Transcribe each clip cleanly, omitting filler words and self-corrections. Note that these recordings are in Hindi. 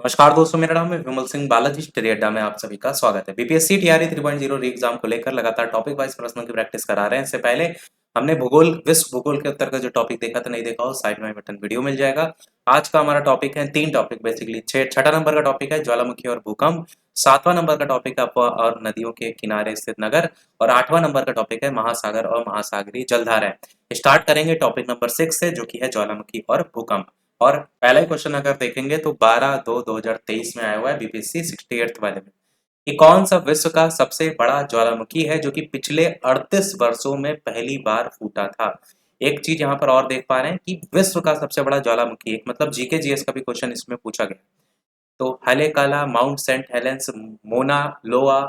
नमस्कार दोस्तों, मेरा नाम है विमल सिंह बालाजी। स्टडी अड्डा में आप सभी का स्वागत है। बीपीएससी टीआरई 3.0 री एग्जाम को लेकर लगातार टॉपिक वाइज प्रश्नों की प्रैक्टिस करा रहे हैं। इससे पहले हमने भूगोल, विश्व भूगोल के उत्तर का जो टॉपिक देखा था, नहीं देखा हो साइड में बटन वीडियो मिल जाएगा। आज का हमारा टॉपिक है, 3 टॉपिक बेसिकली। छठा नंबर का टॉपिक है ज्वालामुखी और भूकंप। 7वां नंबर का टॉपिक है अफवाह और नदियों के किनारे स्थित नगर। और 8वां नंबर का टॉपिक है महासागर और महासागरीय जलधाराएं। स्टार्ट करेंगे टॉपिक नंबर 6 से, जो कि है ज्वालामुखी और भूकंप। और पहला ही क्वेश्चन अगर देखेंगे तो 12/2/2023 में आया हुआ है बीपीएससी 68th वाले में, कि कौन सा विश्व का सबसे बड़ा ज्वालामुखी है जो कि पिछले 38 वर्षों में पहली बार फूटा था। एक चीज यहाँ पर और देख पा रहे हैं कि विश्व का सबसे बड़ा ज्वालामुखी, एक मतलब जीके जीएस का भी क्वेश्चन इसमें पूछा गया। तो हलेकाला, माउंट सेंट हेलेंस, मोना लोआ,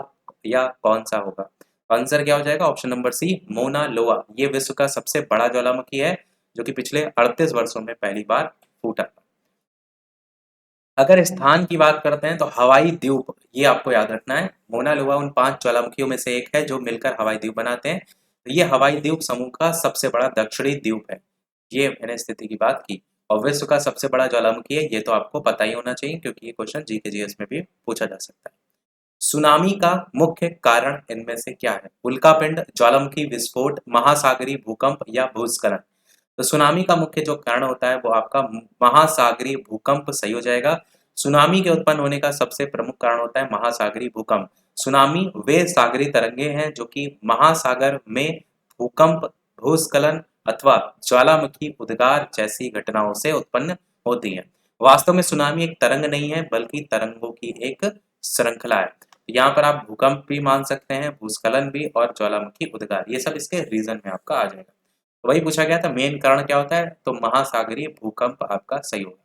या कौन सा होगा? आंसर क्या हो जाएगा? ऑप्शन नंबर सी, मोना लोआ। ये विश्व का सबसे बड़ा ज्वालामुखी है जो कि पिछले 38 वर्षों में पहली बार फूटा। अगर स्थान की बात करते हैं तो हवाई द्वीप, ये आपको याद रखना है। मोना लोआ उन 5 ज्वालामुखियों में से एक है जो मिलकर हवाई द्वीप बनाते हैं। तो ये हवाई द्वीप समूह का सबसे बड़ा दक्षिणी द्वीप है। ये मैंने स्थिति की बात की। और विश्व का सबसे बड़ा ज्वालामुखी है, ये तो आपको पता ही होना चाहिए क्योंकि ये क्वेश्चन जीके जीएस में भी पूछा जा सकता है। सुनामी का मुख्य कारण इनमें से क्या है? उल्कापिंड, ज्वालामुखी विस्फोट, महासागरीय भूकंप या भूस्खलन? तो सुनामी का मुख्य जो कारण होता है वो आपका महासागरीय भूकंप सही हो जाएगा। सुनामी के उत्पन्न होने का सबसे प्रमुख कारण होता है महासागरीय भूकंप। सुनामी वे सागरीय तरंगे हैं जो कि महासागर में भूकंप, भूस्खलन अथवा ज्वालामुखी उद्गार जैसी घटनाओं से उत्पन्न होती है। वास्तव में सुनामी एक तरंग नहीं है बल्कि तरंगों की एक श्रृंखला है। यहाँ पर आप भूकंप भी मान सकते हैं, भूस्खलन भी, और ज्वालामुखी उद्गार, ये सब इसके रीजन में आपका आ जाएगा। तो वही पूछा गया था मेन कारण क्या होता है, तो महासागरीय भूकंप आपका सही होगा।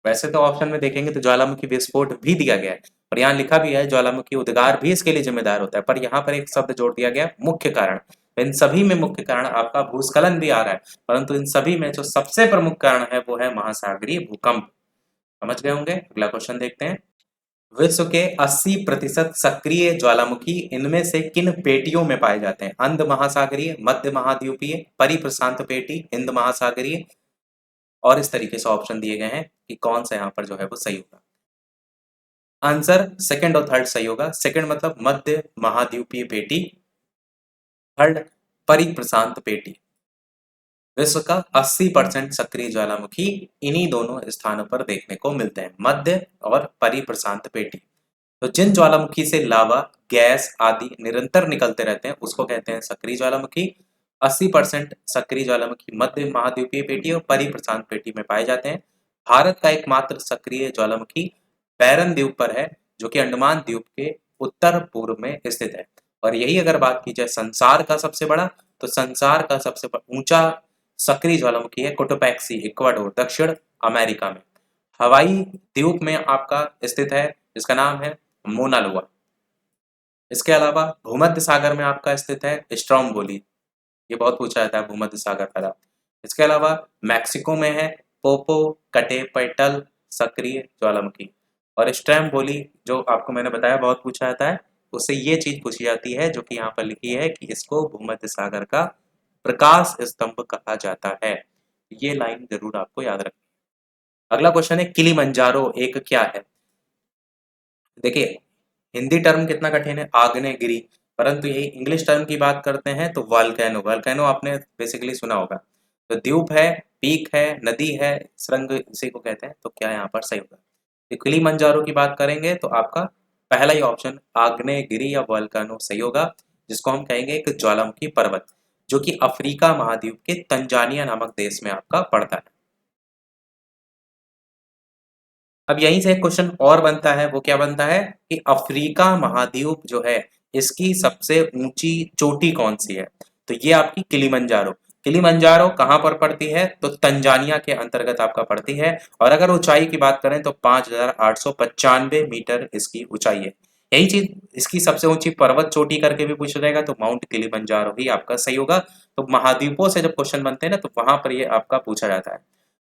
वैसे तो ऑप्शन में देखेंगे तो ज्वालामुखी विस्फोट भी दिया गया है और यहाँ लिखा भी है ज्वालामुखी उद्गार भी इसके लिए जिम्मेदार होता है, पर यहाँ पर एक शब्द जोड़ दिया गया, मुख्य कारण। इन सभी में मुख्य कारण आपका भूस्खलन भी आ रहा है, परंतु इन सभी में जो सबसे प्रमुख कारण है वो है महासागरीय भूकंप। समझ गए होंगे। अगला क्वेश्चन देखते हैं। विश्व के 80% सक्रिय ज्वालामुखी इनमें से किन पेटियों में पाए जाते हैं? अंध महासागरीय, मध्य महाद्वीपीय, परिप्रशांत पेटी, हिंद महासागरीय, और इस तरीके से ऑप्शन दिए गए हैं कि कौन सा यहाँ पर जो है वो सही होगा। आंसर सेकंड और थर्ड सही होगा। सेकंड मतलब मध्य महाद्वीपीय पेटी, थर्ड परिप्रशांत पेटी। विश्व का 80% सक्रिय ज्वालामुखी इन्हीं दोनों स्थानों पर देखने को मिलते हैं, मध्य और परिप्रशांत पेटी। तो जिन ज्वालामुखी से लावा, गैस आदि निरंतर निकलते रहते हैं उसको कहते हैं सक्रिय ज्वालामुखी। 80% सक्रिय ज्वालामुखी मध्य महाद्वीपीय पेटी और परिप्रशांत पेटी में पाए जाते हैं। भारत का एकमात्र सक्रिय ज्वालामुखी बैरन द्वीप पर है, जो कि अंडमान द्वीप के उत्तर पूर्व में स्थित है। और यही अगर बात की जाए संसार का सबसे बड़ा, तो संसार का सबसे ऊंचा सक्रिय ज्वालामुखी है कोटोपैक्सी, इक्वाडोर, दक्षिण अमेरिका में। हवाई द्वीप में आपका स्थित है, जिसका नाम है मोना लोआ। इसके अलावा भूमध्य सागर में आपका स्थित है स्ट्रोम्बोली, ये बहुत पूछा जाता है भूमध्य सागर का। इसके अलावा मैक्सिको में है पोपो कटेपेटल सक्रिय ज्वालामुखी। और स्ट्रोम्बोली जो आपको मैंने बताया बहुत पूछा जाता है, उससे ये चीज पूछी जाती है जो कि यहाँ पर लिखी है कि इसको भूमध्य सागर का प्रकाश स्तंभ कहा जाता है। ये लाइन जरूर आपको याद रखनी है। अगला क्वेश्चन है, किलिमंजारो एक क्या है? देखिए, हिंदी टर्म कितना कठिन है, आग्नेयगिरी, परंतु यही इंग्लिश टर्म की बात करते हैं तो वॉल्केनो। वॉल्केनो आपने बेसिकली सुना होगा। तो द्वीप है, पीक है, नदी है, सुरंग इसी को कहते हैं। तो क्या यहाँ पर सही होगा? तो किलिमंजारो की बात करेंगे तो आपका पहला ही ऑप्शन आग्नेयगिरी या वॉल्केनो सही होगा, जिसको हम कहेंगे एक ज्वालामुखी पर्वत, जो कि अफ्रीका महाद्वीप के तंजानिया नामक देश में आपका पड़ता है। अब यहीं से एक क्वेश्चन और बनता है, वो क्या बनता है कि अफ्रीका महाद्वीप जो है इसकी सबसे ऊंची चोटी कौन सी है? तो ये आपकी किलिमंजारो। किलिमंजारो कहाँ पर पड़ती है? तो तंजानिया के अंतर्गत आपका पड़ती है। और अगर ऊंचाई की बात करें तो 5,895 मीटर इसकी ऊंचाई है। यही चीज इसकी सबसे ऊंची पर्वत चोटी करके भी पूछा जाएगा तो माउंट किलिमंजारो ही आपका सही होगा। तो महाद्वीपों से जब क्वेश्चन बनते हैं ना तो वहां पर ये आपका पूछा जाता है।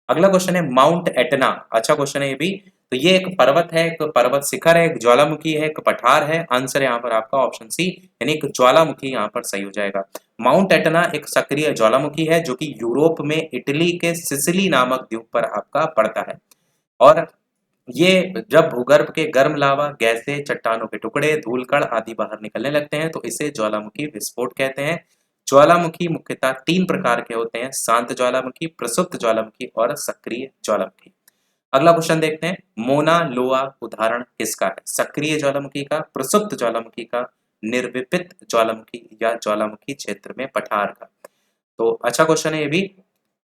अगला क्वेश्चन है माउंट एटना। अच्छा क्वेश्चन है ये भी। तो ये एक पर्वत है, एक पर्वत शिखर है, एक ज्वालामुखी है, एक पठार है। आंसर यहाँ पर आपका ऑप्शन सी, यानी एक ज्वालामुखी यहाँ पर सही हो जाएगा। माउंट एटना एक सक्रिय ज्वालामुखी है जो कि यूरोप में इटली के सिसिली नामक द्वीप पर आपका पड़ता है। और ये जब भूगर्भ के गर्म लावा, गैसें, चट्टानों के टुकड़े, धूलकण आदि बाहर निकलने लगते हैं तो इसे ज्वालामुखी विस्फोट कहते हैं। ज्वालामुखी मुख्यतः 3 प्रकार के होते हैं: शांत ज्वालामुखी, प्रसुप्त ज्वालामुखी और सक्रिय ज्वालामुखी। अगला क्वेश्चन देखते हैं, मोना लोआ उदाहरण किसका है? सक्रिय ज्वालामुखी का, प्रसुप्त ज्वालामुखी का, निर्विपित ज्वालामुखी या ज्वालामुखी क्षेत्र में पठार का। तो अच्छा क्वेश्चन है ये भी।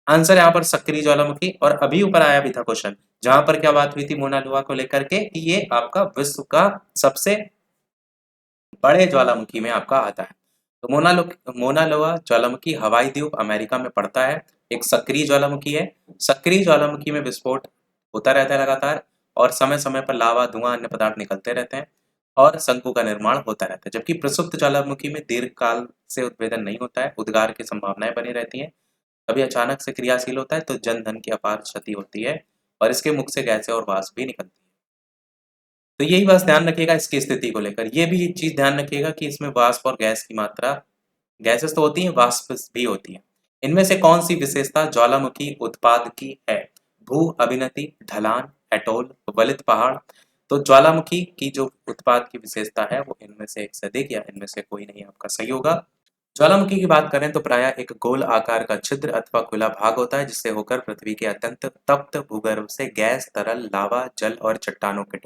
आंसर यहाँ पर सक्रिय ज्वालामुखी। और अभी ऊपर आया भी था क्वेश्चन, जहां पर क्या बात हुई थी मोना लोआ को लेकर के कि ये आपका विश्व का सबसे बड़े ज्वालामुखी में आपका आता है। तो मोना लोआ ज्वालामुखी हवाई द्वीप अमेरिका में पड़ता है। एक सक्रिय ज्वालामुखी है। सक्रिय ज्वालामुखी में विस्फोट होता रहता है लगातार, और समय समय पर लावा, धुआं, अन्य पदार्थ निकलते रहते हैं और शंकु का निर्माण होता रहता है। जबकि प्रसुप्त ज्वालामुखी में दीर्घ काल से उद्भेदन नहीं होता है, उद्गार की संभावनाएं बनी रहती हैं। कभी अचानक से क्रियाशील होता है तो जन धन की अपार क्षति होती है और इसके मुख से गैसें और वाष्प भी निकलती है। तो यही बस ध्यान रखिएगा इसकी स्थिति को लेकर। ये भी चीज ध्यान रखिएगा कि इसमें वाष्प और गैस की मात्रा, गैसेस तो होती हैं, वाष्प भी होती है। इनमें से कौन सी विशेषता ज्वालामुखी उत्पाद की है? भू अभिनति, ढलान, एटोल, वलित पहाड़। तो ज्वालामुखी की जो उत्पाद की विशेषता है वो इनमें से एक से अधिक या इनमें से कोई नहीं आपका सही होगा। ज्वालामुखी की बात करें तो प्रायः एक गोल आकार का छिद्र अथवा खुला भाग होता है जिससे होकर पृथ्वी के अत्यंत तप्त भूगर्भ से गैस, तरल, लावा, जल और चट्टानों के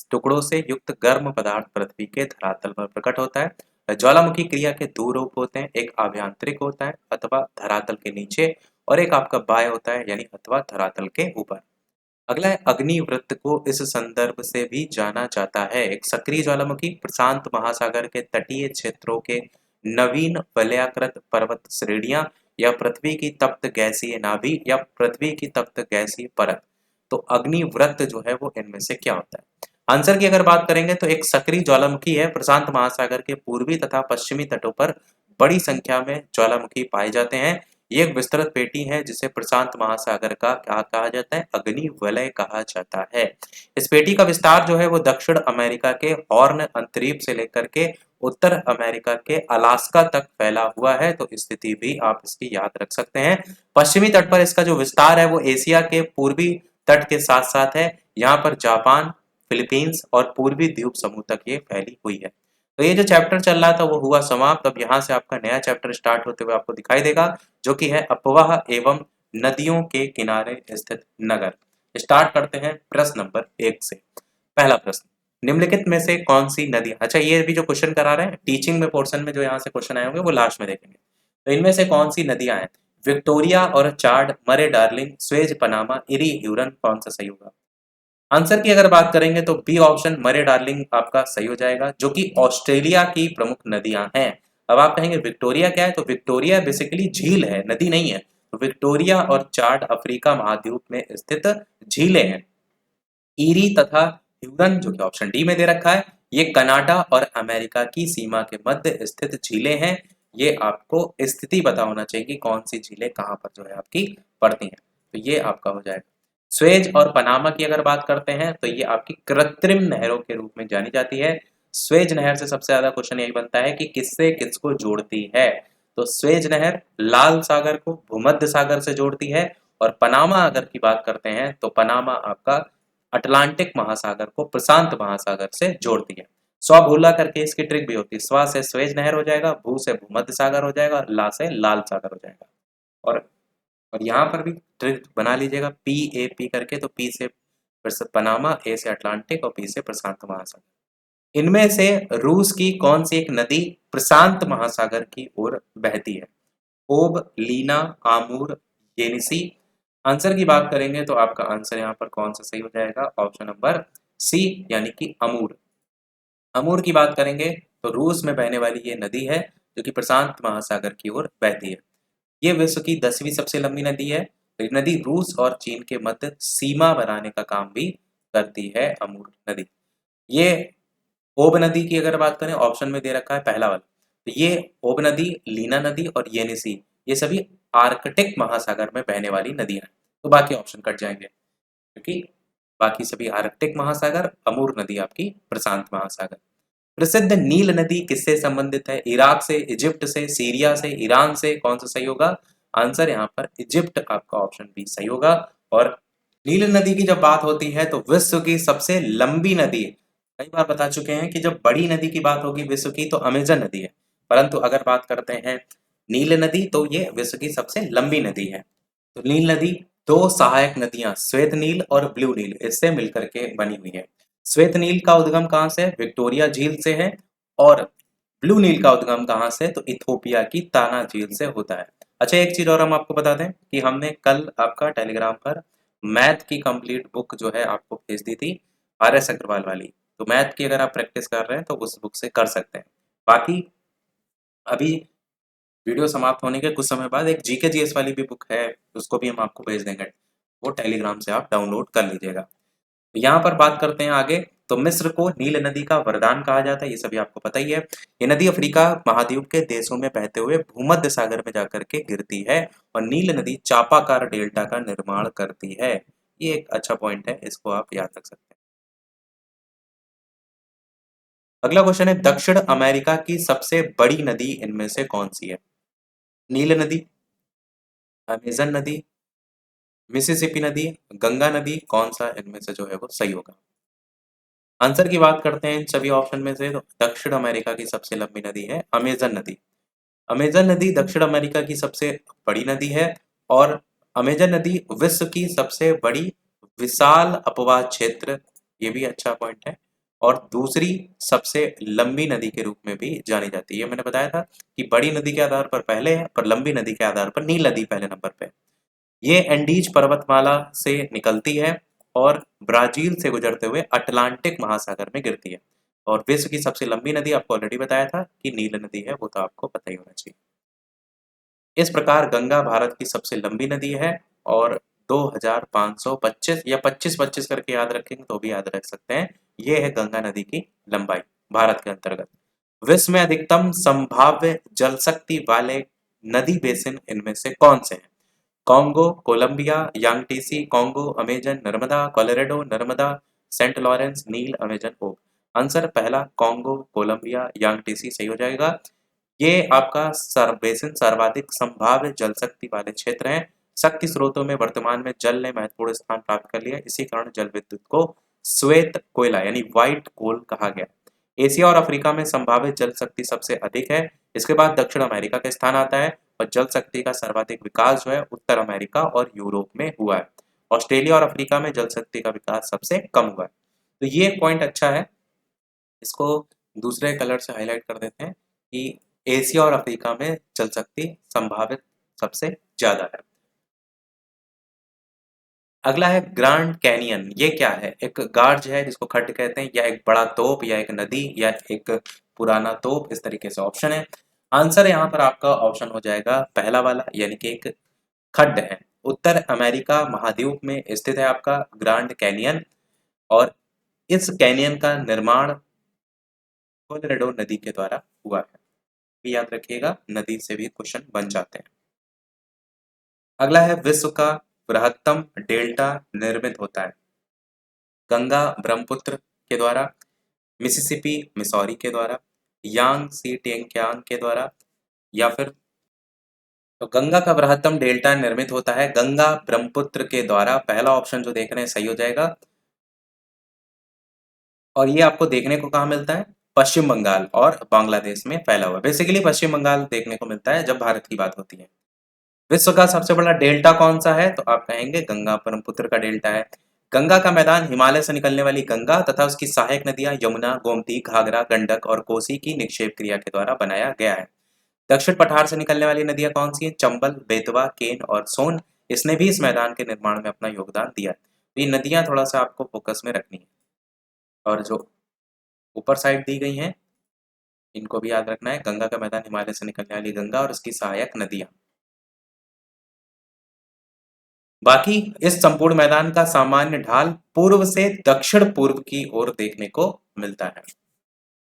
टुकड़ों से युक्त गर्म पदार्थ पृथ्वी के धरातल पर प्रकट होता है। ज्वालामुखी क्रिया के दो रूप होते हैं, एक आभ्यंतरिक होता है अथवा धरातल के नीचे, और एक आपका बाह्य होता है यानी अथवा धरातल के ऊपर। अगला है अग्निवृत्त को इस संदर्भ से भी जाना जाता है। एक सक्रिय ज्वालामुखी प्रशांत महासागर के तटीय क्षेत्रों के नवीन वलयाकृत पर्वत श्रेणियां या पृथ्वी की तप्त गैसीय नाभि या पृथ्वी की तप्त गैसीय परत। तो अग्निवृत्त जो है वो इनमें से क्या होता है? आंसर की अगर बात करेंगे तो एक सक्रिय ज्वालामुखी है। प्रशांत महासागर के पूर्वी तथा पश्चिमी तटों पर बड़ी संख्या में ज्वालामुखी पाए जाते हैं। ये एक विस्तृत पेटी है जिसे प्रशांत महासागर का क्या कहा जाता है? अग्नि वलय कहा जाता है। इस पेटी का विस्तार जो है वो दक्षिण अमेरिका के हॉर्न अंतरीप से लेकर के उत्तर अमेरिका के अलास्का तक फैला हुआ है। तो स्थिति भी आप इसकी याद रख सकते हैं। पश्चिमी तट पर इसका जो विस्तार है वो एशिया के पूर्वी तट के साथ साथ है। यहाँ पर जापान, फिलीपींस और पूर्वी द्वीप समूह तक ये फैली हुई है। तो ये जो चैप्टर चल रहा था वो हुआ समाप्त। अब यहाँ से आपका नया चैप्टर स्टार्ट होते हुए आपको दिखाई देगा, जो कि है अपवाह एवं नदियों के किनारे स्थित नगर। स्टार्ट करते हैं प्रश्न नंबर 1 से। पहला प्रश्न, निम्नलिखित में से कौन सी नदी, अच्छा ये भी जो क्वेश्चन करा रहे हैं टीचिंग में पोर्शन में जो यहाँ से क्वेश्चन आए होंगे वो लास्ट में देखेंगे। तो इनमें से कौन सी नदियां हैं? विक्टोरिया और Chad, Murray Darling, Suez, Panama, Erie, Huron, कौन सा सही होगा? आंसर की अगर बात करेंगे तो बी ऑप्शन मरे डार्लिंग आपका सही हो जाएगा, जो कि ऑस्ट्रेलिया की प्रमुख नदियां हैं। अब आप कहेंगे विक्टोरिया क्या है? तो विक्टोरिया बेसिकली झील है, नदी नहीं है। तो विक्टोरिया और चार्ड अफ्रीका महाद्वीप में स्थित झीलें हैं। ईरी तथा ह्यूरन जो कि ऑप्शन डी में दे रखा है, ये कनाडा और अमेरिका की सीमा के मध्य स्थित झीलें हैं। ये आपको स्थिति पता होना चाहिए कि कौन सी झीलें कहाँ पर जो है आपकी पड़ती हैं। तो ये आपका हो जाएगा। स्वेज और पनामा की अगर बात करते हैं तो ये आपकी कृत्रिम नहरों के रूप में जानी जाती है। स्वेज नहर से सबसे ज्यादा क्वेश्चन यही बनता है कि किससे किसको जोड़ती है। तो स्वेज नहर लाल सागर को भूमध्य सागर से जोड़ती है, और पनामा अगर की बात करते हैं तो पनामा आपका अटलांटिक महासागर को प्रशांत महासागर से जोड़ती है। स्व भूला करके इसकी ट्रिक भी होती है। स्व से स्वेज नहर हो जाएगा, भू से भूमध्य सागर हो जाएगा, ला से लाल सागर हो जाएगा। और और यहाँ पर भी ट्रिक बना लीजिएगा पी ए पी करके। तो पी से पनामा, ए से अटलांटिक और पी से प्रशांत महासागर। इनमें से रूस की कौन सी एक नदी प्रशांत महासागर की ओर बहती है? ओब, लीना, आमूर, येनिसी। आंसर की बात करेंगे तो आपका आंसर यहाँ पर कौन सा सही हो जाएगा? ऑप्शन नंबर सी यानी कि अमूर। अमूर की बात करेंगे तो रूस में बहने वाली ये नदी है जो कि प्रशांत महासागर की ओर बहती है। ये विश्व की 10वीं सबसे लंबी नदी है। तो ये नदी रूस और चीन के मध्य सीमा बनाने का काम भी करती है अमूर नदी। ये ओब नदी की अगर बात करें, ऑप्शन में दे रखा है पहला वाला। तो ये ओब नदी, लीना नदी और येनिसी, ये सभी आर्कटिक महासागर में बहने वाली नदियां हैं। तो बाकी ऑप्शन कट जाएंगे क्योंकि बाकी सभी आर्कटिक महासागर, अमूर नदी आपकी प्रशांत महासागर। प्रसिद्ध नील नदी किससे संबंधित है? इराक से, इजिप्ट से, सीरिया से, ईरान से, कौन सा सही होगा? आंसर यहाँ पर इजिप्ट आपका ऑप्शन बी सही होगा। और नील नदी की जब बात होती है तो विश्व की सबसे लंबी नदी है। कई बार बता चुके हैं कि जब बड़ी नदी की बात होगी विश्व की तो अमेजन नदी है, परंतु अगर बात करते हैं नील नदी तो ये विश्व की सबसे लंबी नदी है। तो नील नदी दो सहायक नदियां श्वेत नील और ब्लू नील इससे मिलकर के बनी हुई है। श्वेत नील का उद्गम कहाँ से है? विक्टोरिया झील से है। और ब्लू नील का उद्गम कहाँ से? तो इथोपिया की ताना झील से होता है। अच्छा, एक चीज और हम आपको बता दें कि हमने कल आपका टेलीग्राम पर मैथ की कंप्लीट बुक जो है आपको भेज दी थी, RS अग्रवाल वाली। तो मैथ की अगर आप प्रैक्टिस कर रहे हैं तो उस बुक से कर सकते हैं। बाकी अभी वीडियो समाप्त होने के कुछ समय बाद एक जीके जीएस वाली भी बुक है, उसको भी हम आपको भेज देंगे। वो टेलीग्राम से आप डाउनलोड कर लीजिएगा। तो यहाँ पर बात करते हैं आगे। तो मिस्र को नील नदी का वरदान कहा जाता है, ये सभी आपको पता ही है। ये नदी अफ्रीका महाद्वीप के देशों में बहते हुए भूमध्य सागर में जाकर के गिरती है और नील नदी चापाकार डेल्टा का निर्माण करती है। ये एक अच्छा पॉइंट है, इसको आप याद रख सकते हैं। अगला क्वेश्चन है, दक्षिण अमेरिका की सबसे बड़ी नदी इनमें से कौन सी है? नील नदी, अमेजन नदी, मिसिसिपी नदी, गंगा नदी, कौन सा इनमें से जो है वो सही होगा? आंसर की बात करते हैं इन सभी ऑप्शन में से, तो दक्षिण अमेरिका की सबसे लंबी नदी है अमेजन नदी। अमेजन नदी दक्षिण अमेरिका की सबसे बड़ी नदी है और अमेजन नदी विश्व की सबसे बड़ी विशाल अपवाह क्षेत्र, ये भी अच्छा पॉइंट है, और दूसरी सबसे लंबी नदी के रूप में भी जानी जाती है। ये मैंने बताया था कि बड़ी नदी के आधार पर पहले है, पर लंबी नदी के आधार पर नील नदी पहले नंबर पे है। ये एंडीज पर्वतमाला से निकलती है और ब्राजील से गुजरते हुए अटलांटिक महासागर में गिरती है। और विश्व की सबसे लंबी नदी आपको ऑलरेडी बताया था कि नील नदी है, वो तो आपको पता ही होना चाहिए। इस प्रकार गंगा भारत की सबसे लंबी नदी है और 2525 या 25-25 करके याद रखेंगे तो भी याद रख सकते हैं। ये है गंगा नदी की लंबाई भारत के अंतर्गत। विश्व में अधिकतम संभाव्य जल शक्ति वाले नदी बेसिन इनमें से कौन से हैं? Congo, Columbia, Yangtze, Congo, Amazon, Narmada, Colorado, Narmada, Saint Lawrence, नील, अमेजन, ओक। आंसर पहला कॉन्गो, कोलंबिया, यांगटीसी सही हो जाएगा। ये आपका बेसिन सर्वाधिक संभाव्य जल शक्ति वाले क्षेत्र हैं। शक्ति स्रोतों में वर्तमान में जल ने महत्वपूर्ण स्थान प्राप्त कर लिया है, इसी कारण जल विद्युत को श्वेत कोयला यानी व्हाइट कोल कहा गया। एशिया और अफ्रीका में संभावित जल शक्ति सबसे अधिक है। इसके बाद दक्षिण अमेरिका का स्थान आता है और जल शक्ति का सर्वाधिक विकास जो है उत्तर अमेरिका और यूरोप में हुआ है। ऑस्ट्रेलिया और अफ्रीका में जल शक्ति का विकास सबसे कम हुआ है। तो ये पॉइंट अच्छा है, इसको दूसरे कलर से हाईलाइट कर देते हैं कि एशिया और अफ्रीका में जल शक्ति संभावित सबसे ज्यादा है। अगला है ग्रैंड कैनियन। ये क्या है? एक गार्ज है जिसको खड्ड कहते हैं, या एक बड़ा तोप, या एक नदी, या एक पुराना तोप, इस तरीके से ऑप्शन है। आंसर यहाँ पर आपका ऑप्शन हो जाएगा पहला वाला, यानी कि एक खड्ड है। उत्तर अमेरिका महाद्वीप में स्थित है आपका ग्रैंड कैनियन और इस कैनियन का निर्माण कोलोराडो नदी के द्वारा हुआ है। भी याद रखिएगा, नदी से भी क्वेश्चन बन जाते हैं। अगला है विश्व का बृहत्तम डेल्टा निर्मित होता है गंगा ब्रह्मपुत्र के द्वारा, मिसिसिपी मिसौरी के द्वारा, यांग सी टेंगकियांग के द्वारा, या फिर तो गंगा का बृहत्तम डेल्टा निर्मित होता है गंगा ब्रह्मपुत्र के द्वारा। पहला ऑप्शन जो देख रहे हैं सही हो जाएगा। और ये आपको देखने को कहाँ मिलता है? पश्चिम बंगाल और बांग्लादेश में फैला हुआ है। बेसिकली पश्चिम बंगाल देखने को मिलता है जब भारत की बात होती है। विश्व का सबसे बड़ा डेल्टा कौन सा है? तो आप कहेंगे गंगा ब्रह्मपुत्र का डेल्टा है। गंगा का मैदान हिमालय से निकलने वाली गंगा तथा उसकी सहायक नदियां यमुना, गोमती, घाघरा, गंडक और कोसी की निक्षेप क्रिया के द्वारा बनाया गया है। दक्षिण पठार से निकलने वाली नदियां कौन सी हैं? चंबल, बेतवा, केन और सोन। इसने भी इस मैदान के निर्माण में अपना योगदान दिया है। तो ये नदियां थोड़ा सा आपको फोकस में रखनी है। और जो ऊपर साइड दी गई हैं इनको भी याद रखना है। गंगा का मैदान हिमालय से निकलने वाली गंगा और उसकी सहायक नदियां। बाकी इस संपूर्ण मैदान का सामान्य ढाल पूर्व से दक्षिण पूर्व की ओर देखने को मिलता है।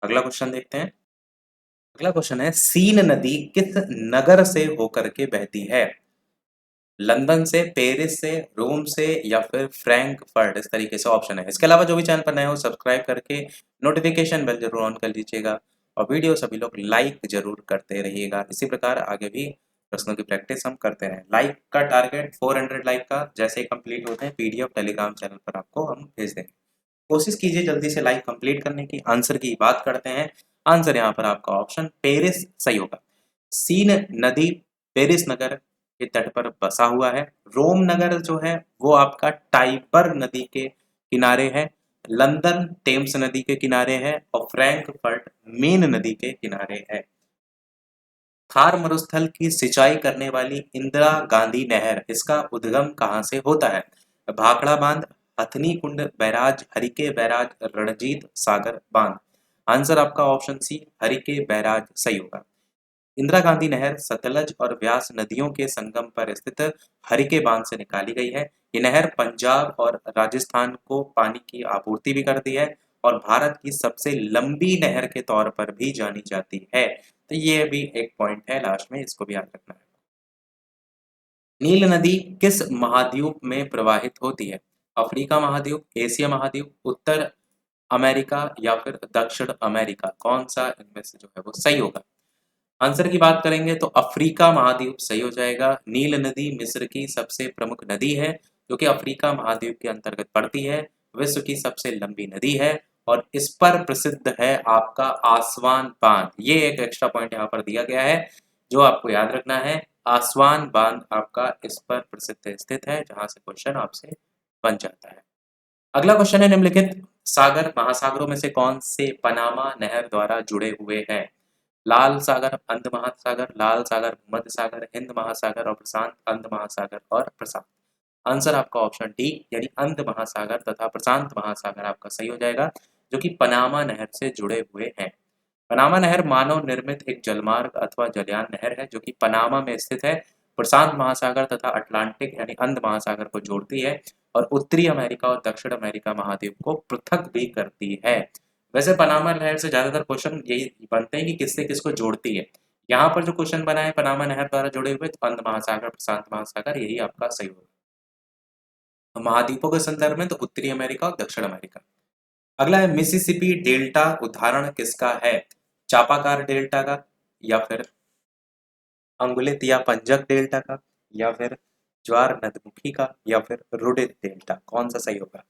अगला क्वेश्चन देखते हैं। अगला क्वेश्चन है, सीन नदी किस नगर से होकर के बहती है? लंदन से, पेरिस से, रोम से, या फिर फ्रैंकफर्ट? इस तरीके से ऑप्शन है। इसके अलावा जो भी चैनल पर नए हो सब्सक्राइब करके नोटिफिकेशन बेल जरूर ऑन कर लीजिएगा और वीडियो सभी लोग लाइक जरूर करते रहिएगा। इसी प्रकार आगे भी प्रश्नों की प्रैक्टिस हम करते रहें। लाइक का टारगेट 400 लाइक का जैसे ही कंप्लीट होते हैं पीडीएफ टेलीग्राम चैनल पर आपको हम भेज देंगे। कोशिश कीजिए जल्दी से लाइक कंप्लीट करने की। आंसर की बात करते हैं। आंसर यहाँ पर आपका ऑप्शन पेरिस सही होगा। सीन नदी पेरिस नगर के तट पर बसा हुआ है। रोम नगर जो है वो आपका टाइबर नदी के किनारे है। लंदन टेम्स नदी के किनारे है और फ्रैंकफर्ट मेन नदी के किनारे है। थार मरुस्थल की सिंचाई करने वाली इंदिरा गांधी नहर, इसका उद्गम कहाँ से होता है? भाखड़ा बांध, हथनी कुंड बैराज, हरिके बैराज, रणजीत सागर बांध। आंसर आपका ऑप्शन सी हरिके बैराज सही होगा। इंदिरा गांधी नहर सतलज और व्यास नदियों के संगम पर स्थित हरिके बांध से निकाली गई है। ये नहर पंजाब और राजस्थान को पानी की आपूर्ति भी करती है और भारत की सबसे लंबी नहर के तौर पर भी जानी जाती है। तो ये भी एक पॉइंट है लास्ट में, इसको भी याद रखना है। नील नदी किस महाद्वीप में प्रवाहित होती है? अफ्रीका महाद्वीप, एशिया महाद्वीप, उत्तर अमेरिका या फिर दक्षिण अमेरिका? कौन सा इनमें से जो है वो सही होगा? आंसर की बात करेंगे तो अफ्रीका महाद्वीप सही हो जाएगा। नील नदी मिस्र की सबसे प्रमुख नदी है जो कि अफ्रीका महाद्वीप के अंतर्गत पड़ती है। विश्व की सबसे लंबी नदी है और इस पर प्रसिद्ध है आपका आसवान बांध। ये एक एक्स्ट्रा पॉइंट यहाँ पर दिया गया है जो आपको याद रखना है। आसवान बांध आपका इस पर प्रसिद्ध स्थित है जहां से क्वेश्चन आपसे बन जाता है। अगला क्वेश्चन है निम्नलिखित सागर महासागरों में से कौन से पनामा नहर द्वारा जुड़े हुए हैं? लाल सागर, अंध महासागर, लाल सागर, भूमध्य सागर, हिंद महासागर और प्रशांत अंध महासागर और प्रशांत। आंसर आपका ऑप्शन डी यानी अंध महासागर तथा प्रशांत महासागर आपका सही हो जाएगा जो कि पनामा नहर से जुड़े हुए हैं। पनामा नहर मानव निर्मित एक जलमार्ग अथवा जलयान नहर है जो कि पनामा में स्थित है। प्रशांत महासागर तथा अटलांटिक यानी अंध महासागर को जोड़ती है और उत्तरी अमेरिका और दक्षिण अमेरिका महाद्वीप को पृथक भी करती है। वैसे पनामा नहर से ज्यादातर क्वेश्चन यही बनते हैं कि किससे किसको जोड़ती है। यहाँ पर जो क्वेश्चन बना है पनामा नहर द्वारा जुड़े हुए तो अंध महासागर प्रशांत महासागर यही आपका सही होगा। महाद्वीपों के संदर्भ में तो उत्तरी अमेरिका और दक्षिण अमेरिका। अगला है मिसिसिपी डेल्टा उदाहरण किसका है? चापाकार डेल्टा का या फिर अंगुलित या पंजक डेल्टा का या फिर ज्वार नदमुखी का या फिर रुडित डेल्टा? कौन सा सही होगा?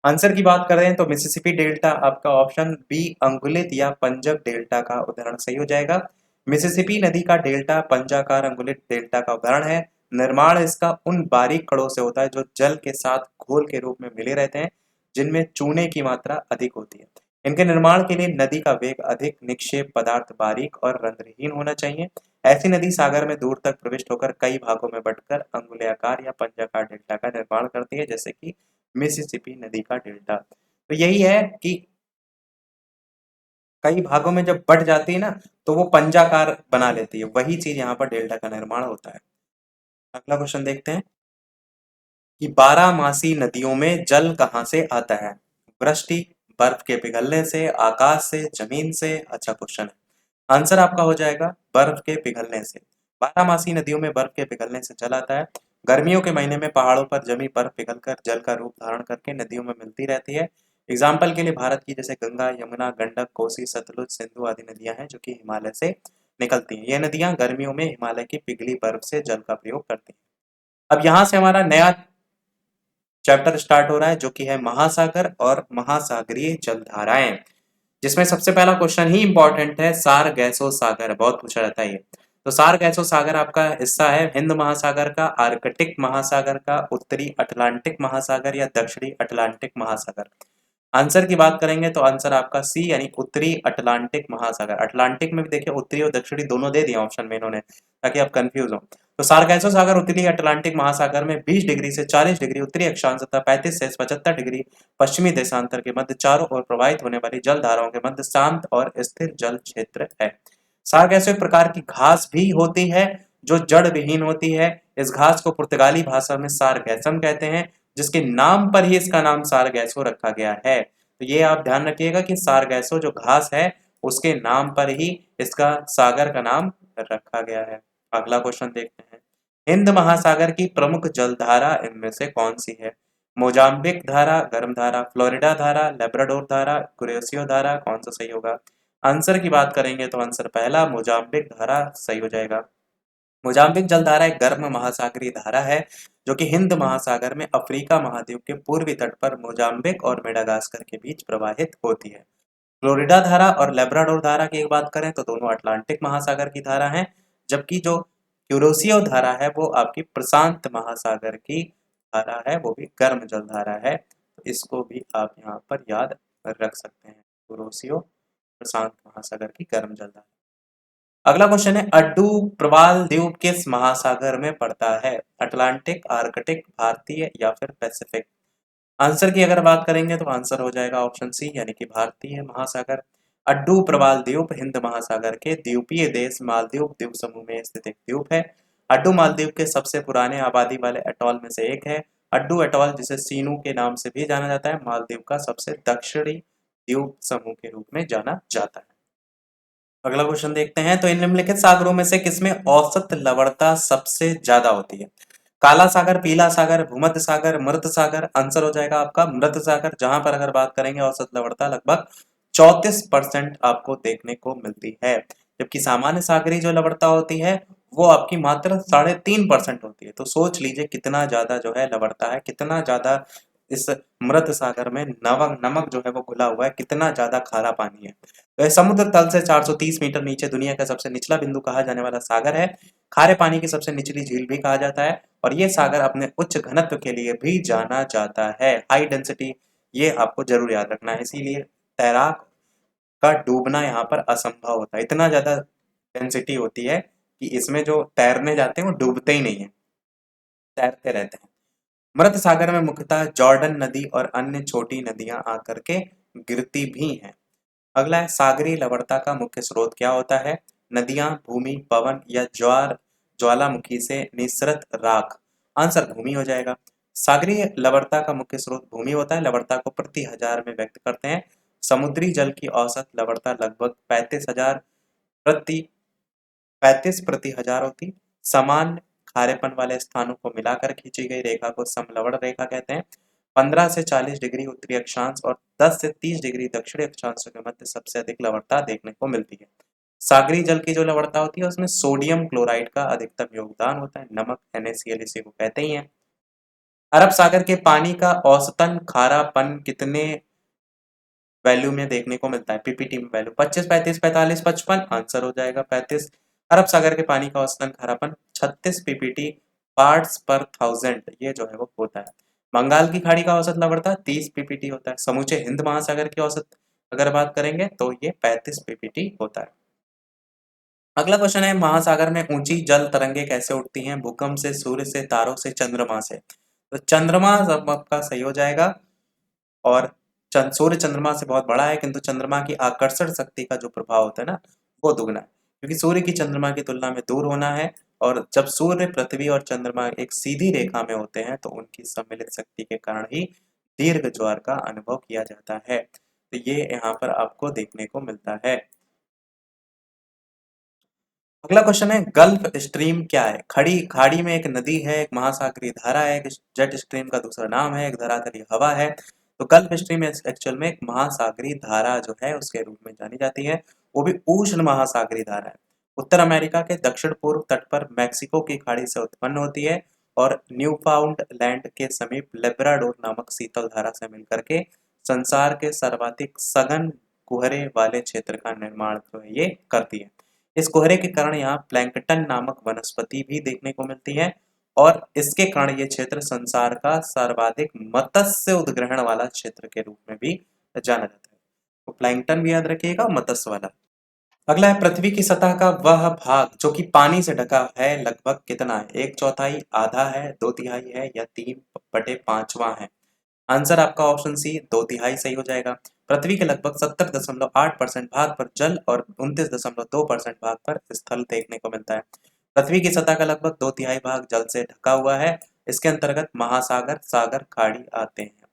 आंसर की बात करें तो मिसिसिपी डेल्टा आपका ऑप्शन बी अंगुलित या पंजक डेल्टा का उदाहरण सही हो जाएगा। मिसिसिपी नदी का डेल्टा पंजाकार अंगुलित डेल्टा का उदाहरण है। निर्माण इसका उन बारीक कड़ों से होता है जो जल के साथ घोल के रूप में मिले रहते हैं जिनमें चूने की मात्रा अधिक होती है। इनके निर्माण के लिए नदी का वेग अधिक, निक्षेप पदार्थ बारीक और रंध्रहीन होना चाहिए। ऐसी नदी सागर में दूर तक प्रविष्ट होकर कई भागों में बंटकर अंगुलियाकार या पंजाकार डेल्टा का निर्माण करती है जैसे कि मिसिसिपी नदी का डेल्टा। तो यही है कि कई भागों में जब बट जाती है ना तो वो पंजाकार बना लेती है, वही चीज यहाँ पर डेल्टा का निर्माण होता है। अगला क्वेश्चन देखते हैं कि बारहमासी नदियों में जल कहाँ से आता है? वृष्टि, बर्फ के पिघलने से, आकाश से, जमीन से? अच्छा क्वेश्चन है। आंसर आपका हो जाएगा बर्फ के पिघलने से। बारहमासी नदियों में बर्फ के पिघलने से जल आता है। गर्मियों के महीने में पहाड़ों पर जमी बर्फ पिघलकर जल का रूप धारण करके नदियों में मिलती रहती है। एग्जाम्पल के लिए भारत की जैसे गंगा, यमुना, गंडक, कोसी, सतलुज, सिंधु आदि नदियां हैं जो कि हिमालय से निकलती हैं। ये नदियां गर्मियों में हिमालय की पिघली बर्फ से जल का प्रयोग करती हैं। अब यहाँ से हमारा नया चैप्टर स्टार्ट हो रहा है जो कि है महासागर और महासागरीय जलधाराएं, जिसमें सबसे पहला क्वेश्चन ही इंपॉर्टेंट है, सार गैसो सागर बहुत पूछा जाता है ये। तो सार गैसो सागर आपका हिस्सा है हिंद महासागर का, आर्कटिक महासागर का, उत्तरी अटलांटिक महासागर या दक्षिणी अटलांटिक महासागर। आंसर की बात करेंगे तो आंसर आपका सी यानी उत्तरी अटलांटिक महासागर। अटलांटिक में भी देखिए उत्तरी और दक्षिणी दोनों दे दिया ऑप्शन में इन्होंने ताकि आप कंफ्यूज हो। तो सार्गैसो सागर उत्तरी अटलांटिक महासागर में 20 डिग्री से 40 डिग्री उत्तरी अक्षांश तथा 35 से 75 डिग्री पश्चिमी देशांतर के मध्य चारों ओर प्रवाहित होने वाली जल धाराओं के मध्य शांत और स्थिर जल क्षेत्र है। सार्गैसो एक प्रकार की घास भी होती है जो जड़ विहीन होती है। इस घास को पुर्तगाली भाषा में सारगैसम कहते हैं जिसके नाम पर ही इसका नाम सारगैसो रखा गया है। तो ये आप ध्यान रखिएगा कि सारगैसो जो घास है उसके नाम पर ही इसका सागर का नाम रखा गया है। अगला क्वेश्चन देखते हैं, हिंद महासागर की प्रमुख जलधारा इनमें से कौन सी है? मोजाम्बिक धारा, गर्म धारा, फ्लोरिडा धारा, लेब्राडोर धारा, कुरेशियो धारा? कौन सा सही होगा? आंसर की बात करेंगे तो आंसर पहला मोजाम्बिक धारा सही हो जाएगा। मोजाम्बिक जलधारा एक गर्म महासागरीय धारा है जो कि हिंद महासागर में अफ्रीका महाद्वीप के पूर्वी तट पर मोजाम्बिक और मेडागास्कर के बीच प्रवाहित होती है। फ्लोरिडा धारा और लेब्राडोर धारा की एक बात करें तो दोनों अटलांटिक महासागर की धारा हैं, जबकि जो क्यूरोसियो धारा है वो आपकी प्रशांत महासागर की धारा है, वो भी गर्म जल धारा है। तो इसको भी आप यहाँ पर याद रख सकते हैं, क्यूरोसियो प्रशांत महासागर की गर्म जल धारा। अगला क्वेश्चन है, अड्डू प्रवाल द्वीप किस महासागर में पड़ता है? अटलांटिक, आर्कटिक, भारतीय या फिर पैसिफिक? आंसर की अगर बात करेंगे तो आंसर हो जाएगा ऑप्शन सी यानी कि भारतीय महासागर। अड्डू प्रवाल द्वीप हिंद महासागर के द्वीपीय देश मालदीव द्वीप समूह में स्थित एक द्वीप है। अड्डू मालदीव के सबसे पुराने आबादी वाले अटॉल में से एक है। अड्डू अटॉल, जिसे सीनू के नाम से भी जाना जाता है, मालदीव का सबसे दक्षिणी द्वीप समूह के रूप में जाना जाता है। अगला क्वेश्चन देखते हैं, तो इन निम्नलिखित सागरों में से किसमें औसत लवणता सबसे ज्यादा होती है? काला सागर, पीला सागर, भूमध्य सागर, मृत सागर? आंसर हो जाएगा आपका मृत सागर, जहां पर अगर बात करेंगे औसत लवणता लगभग 34% आपको देखने को मिलती है, जबकि सामान्य सागरी जो लवणता होती है वो आपकी मात्र 3.5% होती है। तो सोच लीजिए कितना ज्यादा जो है लवणता है, कितना ज्यादा इस मृत सागर में नमक नमक जो है वो घुला हुआ है, कितना ज्यादा खारा पानी है। तो यह समुद्र तल से 430 मीटर नीचे दुनिया का सबसे निचला बिंदु कहा जाने वाला सागर है। खारे पानी की सबसे निचली झील भी कहा जाता है और ये सागर अपने उच्च घनत्व के लिए भी जाना जाता है, हाई डेंसिटी। ये आपको जरूर याद रखना है, इसीलिए तैराक का डूबना यहाँ पर असंभव होता है। इतना ज्यादा डेंसिटी होती है कि इसमें जो तैरने जाते हैं वो डूबते ही नहीं है, तैरते रहते हैं। मृत सागर में मुख्यतः जॉर्डन नदी और अन्य छोटी नदियां आकर के गिरती भी हैं। अगला है, सागरीय लवणता का मुख्य स्रोत क्या होता है? नदियां, भूमि, पवन या ज्वालामुखी से निसृत राख? आंसर भूमि हो जाएगा। सागरीय लवणता का मुख्य स्रोत भूमि होता है। लवणता को प्रति हजार में व्यक्त करते हैं। समुद्री जल की औसत लवणता लगभग 35 प्रति हजार होती। समान खारेपन वाले स्थानों को मिलाकर खींची गई रेखा को समलवण रेखा कहते हैं। 15 से 40 डिग्री उत्तरी अक्षांश और 10 से 30 डिग्री दक्षिणी अक्षांश के मध्य सबसे अधिक लवणता देखने को मिलती है। सागरी जल की जो लवणता होती है उसमें सोडियम क्लोराइड का अधिकतम योगदान होता है। नमक NaCl इसी को कहते ही हैं। अरब सागर के पानी का औसतन खारापन कितने वैल्यू में देखने को मिलता है? पीपीटी में वैल्यू 25, 35, 45, 55? आंसर हो जाएगा 35। अरब सागर के पानी का औसतन खारापन 36 पीपीटी पार्ट्स पर थाउजेंड ये जो है वो होता है। बंगाल की खाड़ी का औसत लवणता 30 पीपीटी होता है। समूचे हिंद महासागर की औसत अगर बात करेंगे तो ये 35 पीपीटी होता है। अगला क्वेश्चन है, महासागर में ऊंची जल तरंगे कैसे उठती हैं? भूकंप से, सूर्य से, तारों से, चंद्रमा से? तो चंद्रमा सब आपका सही हो जाएगा। और सूर्य चंद्रमा से बहुत बड़ा है, किंतु चंद्रमा की आकर्षण शक्ति का जो प्रभाव होता है ना वो दुगना है, क्योंकि सूर्य की चंद्रमा की तुलना में दूर होना है। और जब सूर्य, पृथ्वी और चंद्रमा एक सीधी रेखा में होते हैं तो उनकी सम्मिलित शक्ति के कारण ही दीर्घ ज्वार का अनुभव किया जाता है। तो ये यहाँ पर आपको देखने को मिलता है। अगला क्वेश्चन है, गल्फ स्ट्रीम क्या है? खड़ी खाड़ी में एक नदी है, एक महासागरीय धारा है, एक जेट स्ट्रीम का दूसरा नाम है, एक धरातलीय हवा है। तो गल्फ स्ट्रीम एक्चुअल में एक महासागरीय धारा जो है उसके रूप में जानी जाती है, वो भी उष्ण महासागरीय धारा है। उत्तर अमेरिका के दक्षिण पूर्व तट पर मैक्सिको की खाड़ी से उत्पन्न होती है और न्यूफाउंडलैंड के समीप लेब्राडोर नामक शीतल धारा से मिलकर के संसार के सर्वाधिक सघन कुहरे वाले क्षेत्र का निर्माण जो है ये करती है। इस कोहरे के कारण यहाँ प्लैंकटन नामक वनस्पति भी देखने को मिलती है और इसके कारण ये क्षेत्र संसार का सर्वाधिक मत्स्य उद्ग्रहण वाला क्षेत्र के रूप में भी जाना जाता है। तो प्लैंकटन भी याद रखिएगा, मत्स्य वाला। अगला है, पृथ्वी की सतह का वह भाग जो कि पानी से ढका है लगभग कितना है? 1/4, आधा है, 2/3 है या 3/5 है? आंसर आपका ऑप्शन सी 2/3 सही हो जाएगा। पृथ्वी के लगभग 70.8% भाग पर जल और 29.2% भाग पर स्थल देखने को मिलता है। पृथ्वी की सतह का लगभग 2/3 भाग जल से ढका हुआ है। इसके अंतर्गत महासागर, सागर, खाड़ी आते हैं।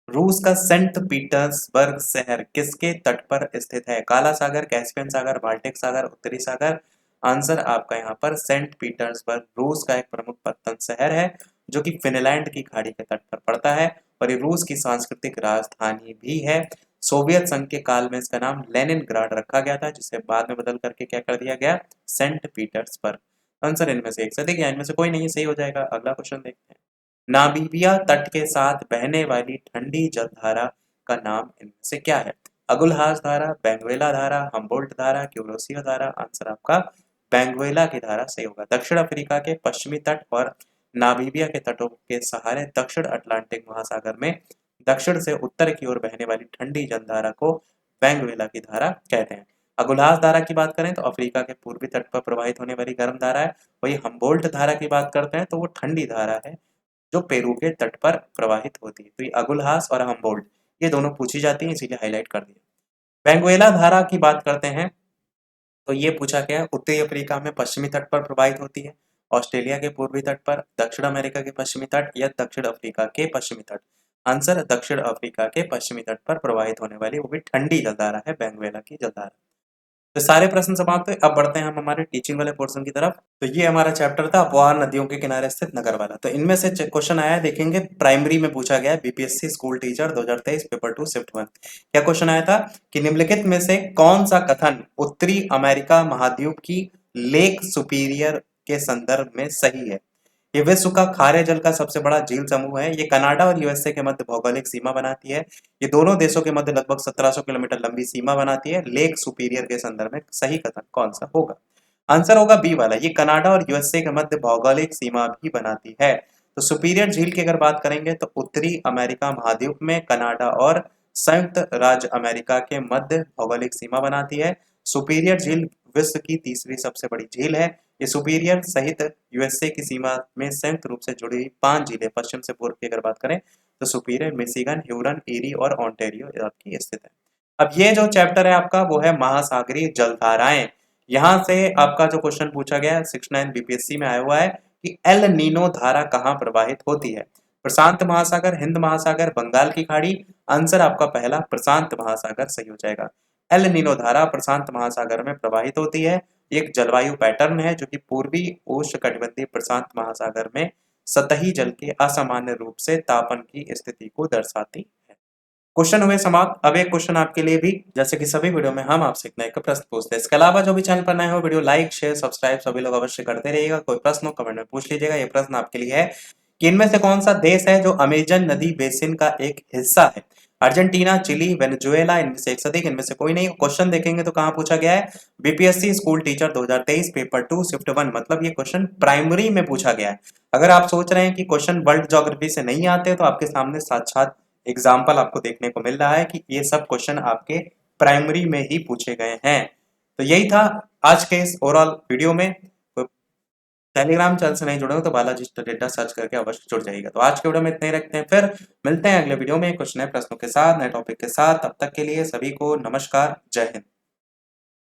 रूस का सेंट पीटर्सबर्ग शहर किसके तट पर स्थित है? काला सागर, कैस्पियन सागर, बाल्टिक सागर, उत्तरी सागर? आंसर आपका यहाँ पर सेंट पीटर्सबर्ग रूस का एक प्रमुख पत्तन शहर है जो कि फिनलैंड की खाड़ी के तट पर पड़ता है और ये रूस की सांस्कृतिक राजधानी भी है। सोवियत संघ के काल में इसका नाम लेनिनग्राड रखा गया था, जिसे बाद में बदल करके क्या कर दिया गया? Saint Petersburg. आंसर इनमें से एक से, देखिए इनमें से कोई नहीं सही हो जाएगा। अगला क्वेश्चन देखते हैं। नामीबिया तट के साथ बहने वाली ठंडी जलधारा का नाम इनमें से क्या है? अगुलहास धारा, बेंगवेला धारा, हम्बोल्ट धारा, क्यूरोसियो धारा। आंसर आपका बेंगवेला की धारा सही होगा। दक्षिण अफ्रीका के पश्चिमी तट और नामीबिया के तटों के सहारे दक्षिण अटलांटिक महासागर में दक्षिण से उत्तर की ओर बहने वाली ठंडी जलधारा को बेंगवेला की धारा कहते हैं। अगुलहास धारा की बात करें तो अफ्रीका के पूर्वी तट पर प्रवाहित होने वाली गर्म धारा है। वही हम्बोल्ट धारा की बात करते हैं तो वो ठंडी धारा है जो पेरू के तट पर प्रवाहित होती है। तो ये अगुलहास और हम्बोल्ट ये दोनों पूछी जाती हैं, इसीलिए हाईलाइट कर दिया। बेंगुएला धारा की बात करते हैं तो ये पूछा गया उत्तरी अफ्रीका में पश्चिमी तट पर प्रवाहित होती है, ऑस्ट्रेलिया के पूर्वी तट पर, दक्षिण अमेरिका के पश्चिमी तट या दक्षिण अफ्रीका के पश्चिमी तट। आंसर दक्षिण अफ्रीका के पश्चिमी तट पर प्रवाहित होने वाली वो भी ठंडी जलधारा है बेंगुएला की जलधारा। तो सारे प्रश्न समाप्त हुए। अब बढ़ते हैं हम हमारे टीचिंग वाले पोर्शन की तरफ। तो ये हमारा चैप्टर था वार नदियों के किनारे स्थित नगर वाला। तो इनमें से क्वेश्चन आया है, देखेंगे प्राइमरी में पूछा गया है, BPSC school teacher 2023 paper 2 shift 1। क्या क्वेश्चन आया था कि निम्नलिखित में से कौन सा कथन उत्तरी अमेरिका महाद्वीप की लेक सुपीरियर के संदर्भ में सही है? ये विश्व का खारे जल का सबसे बड़ा झील समूह है। ये कनाडा और यूएसए के मध्य भौगोलिक सीमा बनाती है। ये दोनों देशों के मध्य लगभग 1700 किलोमीटर लंबी सीमा बनाती है। लेक सुपीरियर के संदर्भ में सही कथन कौन सा होगा? आंसर होगा बी वाला, ये कनाडा और यूएसए के मध्य भौगोलिक सीमा भी बनाती है। तो सुपीरियर झील की अगर बात करेंगे तो उत्तरी अमेरिका महाद्वीप में कनाडा और संयुक्त राज्य अमेरिका के मध्य भौगोलिक सीमा बनाती है। सुपीरियर झील विश्व की तीसरी सबसे बड़ी झील है। ये सुपीरियर सहित यूएसए की सीमा में संयुक्त रूप से जुड़ी हुई 5 झीलें पश्चिम से पूर्व की अगर बात करें तो सुपीरियर, मिशिगन, ह्यूरन, ईरी और ओंटारियो आपकी स्थित है। अब ये जो चैप्टर है आपका वो है महासागरीय जलधाराएं। यहाँ से आपका जो क्वेश्चन पूछा गया है 69 बीपीएससी में आया हुआ है कि एल नीनो धारा कहाँ प्रवाहित होती है? प्रशांत महासागर, हिंद महासागर, बंगाल की खाड़ी। आंसर आपका पहला प्रशांत महासागर सही हो जाएगा। एल नीनो धारा प्रशांत महासागर में प्रवाहित होती है। एक जलवायु पैटर्न है जो कि पूर्वी उष्णकटिबंधीय प्रशांत महासागर में सतही जल के असामान्य रूप से तापन की स्थिति को दर्शाती है। क्वेश्चन हुए समाप्त। अब एक क्वेश्चन आपके लिए भी, जैसे कि सभी वीडियो में हम आपसे एक नए प्रश्न पूछते हैं। इसके अलावा जो भी चैनल पर नए हो वीडियो लाइक शेयर सब्सक्राइब सभी लोग अवश्य करते रहिएगा। कोई प्रश्न हो कमेंट में पूछ लीजिएगा। ये प्रश्न आपके लिए है कि इनमें से कौन सा देश है जो अमेजन नदी बेसिन का एक हिस्सा है? अर्जेंटीना, चिली, वेनेजुएला, इनमें से एक सदी, इनमें से कोई नहीं। क्वेश्चन देखेंगे तो कहाँ पूछा गया है? BPSC school teacher 2023 paper 2 shift 1, मतलब ये क्वेश्चन प्राइमरी में पूछा गया है। अगर आप सोच रहे हैं कि क्वेश्चन वर्ल्ड ज्योग्राफी से नहीं आते तो आपके सामने साक्षात एग्जाम्पल आपको देखने को मिल रहा है कि ये सब क्वेश्चन आपके प्राइमरी में ही पूछे गए हैं। तो यही था आज के इस ओवरऑल वीडियो में। तो टेलीग्राम चैनल से नहीं जुड़े हो तो बालाजी डेटा सर्च करके अवश्य जुड़ जाइएगा। तो आज के वीडियो में इतने ही रखते हैं, फिर मिलते हैं अगले वीडियो में कुछ नए प्रश्नों के साथ, नए टॉपिक के साथ। तब तक के लिए सभी को नमस्कार, जय हिंद।